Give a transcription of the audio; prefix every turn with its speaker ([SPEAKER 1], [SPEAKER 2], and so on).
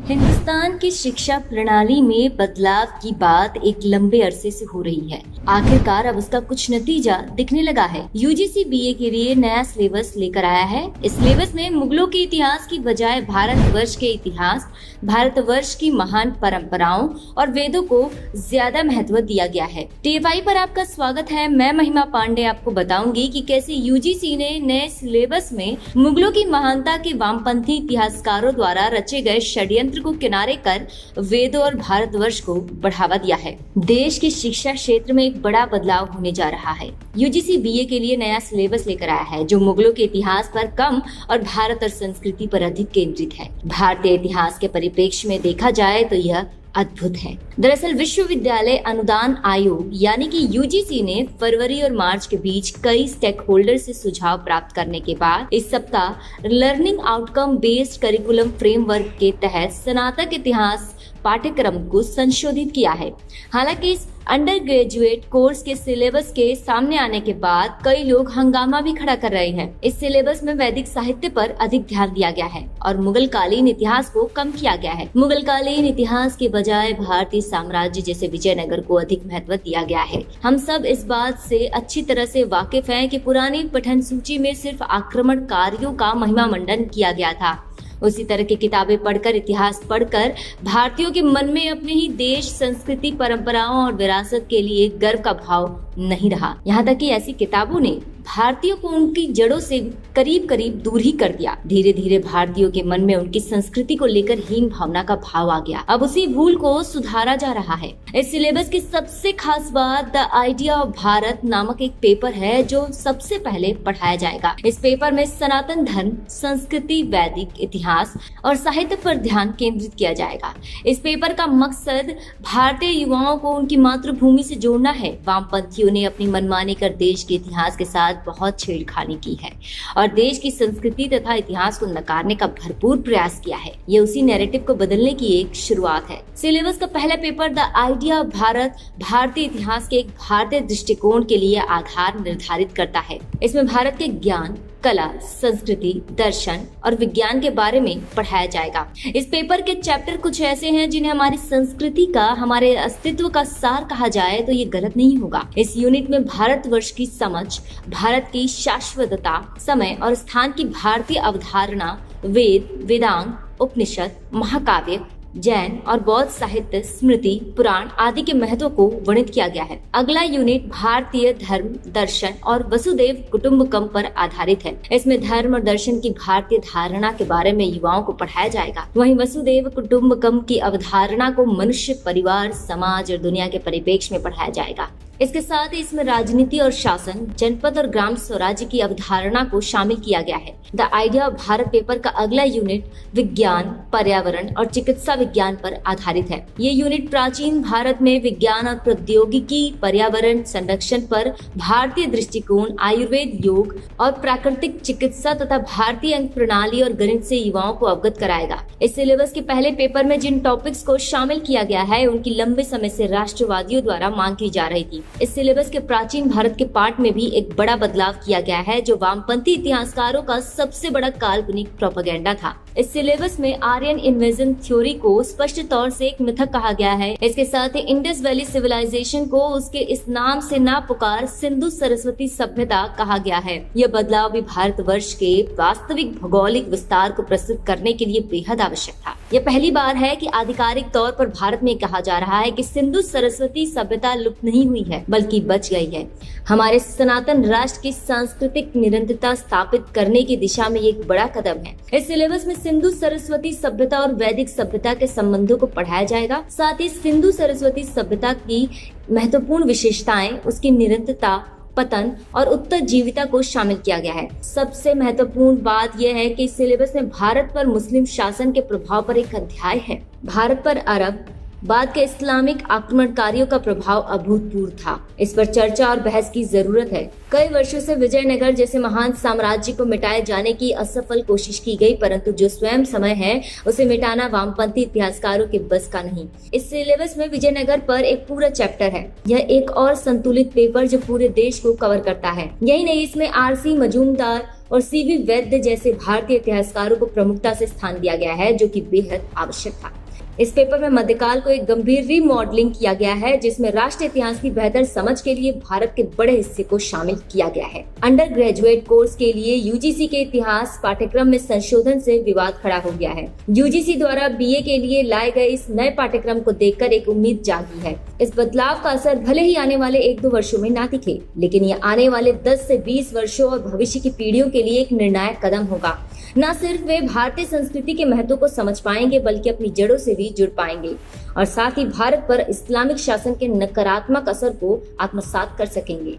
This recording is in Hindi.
[SPEAKER 1] हिंदुस्तान की शिक्षा प्रणाली में बदलाव की बात एक लंबे अरसे से हो रही है। आखिरकार अब उसका कुछ नतीजा दिखने लगा है। यूजीसी बीए के लिए नया सिलेबस लेकर आया है। इस सिलेबस में मुगलों के इतिहास की बजाय भारतवर्ष के इतिहास, भारतवर्ष की महान परंपराओं और वेदों को ज्यादा महत्व दिया गया है। टीएफआई पर आपका स्वागत है। मैं महिमा पांडे आपको बताऊंगी कि कैसे यूजीसी ने नए सिलेबस में मुगलों की महानता के वामपंथी इतिहासकारों द्वारा रचे गए षड्यंत्र को किनारे कर वेदों और भारतवर्ष को बढ़ावा दिया है। देश की शिक्षा क्षेत्र में एक बड़ा बदलाव होने जा रहा है। यूजीसी बीए के लिए नया सिलेबस लेकर आया है जो मुगलों के इतिहास पर कम और भारत और संस्कृति पर अधिक केंद्रित है। भारतीय इतिहास के परिप्रेक्ष्य में देखा जाए तो यह अद्भुत है। दरअसल विश्वविद्यालय अनुदान आयोग यानी कि यूजीसी ने फरवरी और मार्च के बीच कई स्टेक होल्डर से सुझाव प्राप्त करने के बाद इस सप्ताह learning outcome based curriculum framework के तहत स्नातक इतिहास पाठ्यक्रम को संशोधित किया है। हालांकि इस अंडर ग्रेजुएट कोर्स के सिलेबस के सामने आने के बाद कई लोग हंगामा भी खड़ा कर रहे हैं। इस सिलेबस में वैदिक साहित्य पर अधिक ध्यान दिया गया है और मुगल कालीन इतिहास को कम किया गया है। मुगल कालीन इतिहास के बजाय भारतीय साम्राज्य जैसे विजयनगर को अधिक महत्व दिया गया है। हम सब इस बात से अच्छी तरह से वाकिफ हैं कि पुरानी पठन सूची में सिर्फ आक्रमणकारियों का महिमा मंडन किया गया था। उसी तरह की किताबें पढ़कर, इतिहास पढ़कर भारतीयों के मन में अपने ही देश, संस्कृति, परंपराओं और विरासत के लिए गर्व का भाव नहीं रहा। यहाँ तक कि ऐसी किताबों ने भारतीयों को उनकी जड़ों से करीब करीब दूर ही कर दिया। धीरे धीरे भारतीयों के मन में उनकी संस्कृति को लेकर हीन भावना का भाव आ गया। अब उसी भूल को सुधारा जा रहा है। इस सिलेबस की सबसे खास बात द आइडिया ऑफ भारत नामक एक पेपर है जो सबसे पहले पढ़ाया जाएगा। इस पेपर में सनातन धर्म, संस्कृति, वैदिक इतिहास और साहित्य पर ध्यान केंद्रित किया जाएगा। इस पेपर का मकसद भारतीय युवाओं को उनकी मातृभूमि से जोड़ना है। वामपंथियों ने अपनी मनमानी कर देश के इतिहास के साथ बहुत छेड़खानी की है और देश की संस्कृति तथा इतिहास को नकारने का भरपूर प्रयास किया है। ये उसी नैरेटिव को बदलने की एक शुरुआत है। सिलेबस का पहला paper the idea of Bharat भारतीय इतिहास के एक भारतीय दृष्टिकोण के लिए आधार निर्धारित करता है। इसमें भारत के ज्ञान, कला, संस्कृति, दर्शन और विज्ञान के बारे में पढ़ाया जाएगा। इस पेपर के चैप्टर कुछ ऐसे हैं जिन्हें हमारी संस्कृति का, हमारे अस्तित्व का सार कहा जाए तो ये गलत नहीं होगा। इस यूनिट में भारतवर्ष की समझ, भारत की शाश्वतता, समय और स्थान की भारतीय अवधारणा, वेद, वेदांग, उपनिषद, महाकाव्य, जैन और बौद्ध साहित्य, स्मृति, पुराण आदि के महत्व को वर्णित किया गया है। अगला यूनिट भारतीय धर्म, दर्शन और वसुदेव कुटुम्बकम पर आधारित है। इसमें धर्म और दर्शन की भारतीय धारणा के बारे में युवाओं को पढ़ाया जाएगा। वहीं वसुदेव कुटुम्बकम की अवधारणा को मनुष्य, परिवार, समाज और दुनिया के परिप्रेक्ष्य में पढ़ाया जाएगा। इसके साथ ही इसमें राजनीति और शासन, जनपद और ग्राम स्वराज्य की अवधारणा को शामिल किया गया है। The idea of Bharat paper का अगला यूनिट विज्ञान, पर्यावरण और चिकित्सा विज्ञान पर आधारित है। ये यूनिट प्राचीन भारत में विज्ञान और प्रौद्योगिकी, पर्यावरण संरक्षण पर भारतीय दृष्टिकोण, आयुर्वेद, योग और प्राकृतिक चिकित्सा तथा भारतीय अंक प्रणाली और गणित से युवाओं को अवगत कराएगा। इस सिलेबस के पहले पेपर में जिन टॉपिक्स को शामिल किया गया है उनकी लंबे समय से राष्ट्रवादियों द्वारा मांग की जा रही थी। इस सिलेबस के प्राचीन भारत के पार्ट में भी एक बड़ा बदलाव किया गया है जो वामपंथी इतिहासकारों का सबसे बड़ा काल्पनिक प्रोपेगेंडा था। इस सिलेबस में आर्यन इन्वेजन थ्योरी को स्पष्ट तौर से एक मिथक कहा गया है। इसके साथ ही इंडस वैली सिविलाइजेशन को उसके इस नाम से ना पुकार सिंधु सरस्वती सभ्यता कहा गया है। यह बदलाव भी भारतवर्ष के वास्तविक भौगोलिक विस्तार को प्रस्तुत करने के लिए बेहद आवश्यक था। यह पहली बार है कि आधिकारिक तौर पर भारत में कहा जा रहा है कि सिंधु सरस्वती सभ्यता लुप्त नहीं हुई है बल्कि बच गई है। हमारे सनातन राष्ट्र की सांस्कृतिक निरंतरता स्थापित करने की दिशा में एक बड़ा कदम है। इस सिलेबस में सिंधु सरस्वती सभ्यता और वैदिक सभ्यता के संबंधों को पढ़ाया जाएगा। साथ ही सिंधु सरस्वती सभ्यता की महत्वपूर्ण विशेषताएं, उसकी निरंतरता, पतन और उत्तरजीविता को शामिल किया गया है। सबसे महत्वपूर्ण बात यह है कि सिलेबस में भारत पर मुस्लिम शासन के प्रभाव पर एक अध्याय है। भारत पर अरब बाद के इस्लामिक आक्रमणकारियों का प्रभाव अभूतपूर्व था। इस पर चर्चा और बहस की जरूरत है। कई वर्षों से विजयनगर जैसे महान साम्राज्य को मिटाए जाने की असफल कोशिश की गई, परंतु जो स्वयं समय है उसे मिटाना वामपंथी इतिहासकारों के बस का नहीं। इस सिलेबस में विजयनगर पर एक पूरा चैप्टर है। यह एक और संतुलित पेपर जो पूरे देश को कवर करता है। यही नहीं, इसमें आरसी मजूमदार, और सीवी वैद्य जैसे भारतीय इतिहासकारों को प्रमुखता से स्थान दिया गया है, जो कि बेहद आवश्यक था। इस पेपर में मध्यकाल को एक गंभीर रीमॉडलिंग किया गया है, जिसमें राष्ट्रीय इतिहास की बेहतर समझ के लिए भारत के बड़े हिस्से को शामिल किया गया है। अंडर ग्रेजुएट कोर्स के लिए यूजीसी के इतिहास पाठ्यक्रम में संशोधन से विवाद खड़ा हो गया है। यूजीसी द्वारा बीए के लिए लाए गए इस नए पाठ्यक्रम को देखकर एक उम्मीद जागी है। इस बदलाव का असर भले ही आने वाले 1-2 वर्षों में ना दिखे, लेकिन ये आने वाले 10 से 20 वर्षों और भविष्य की पीढ़ियों के लिए एक निर्णायक कदम होगा। न सिर्फ वे भारतीय संस्कृति के महत्व को समझ पाएंगे, बल्कि अपनी जड़ों से भी जुड़ पाएंगे और साथ ही भारत पर इस्लामिक शासन के नकारात्मक असर को आत्मसात कर सकेंगे।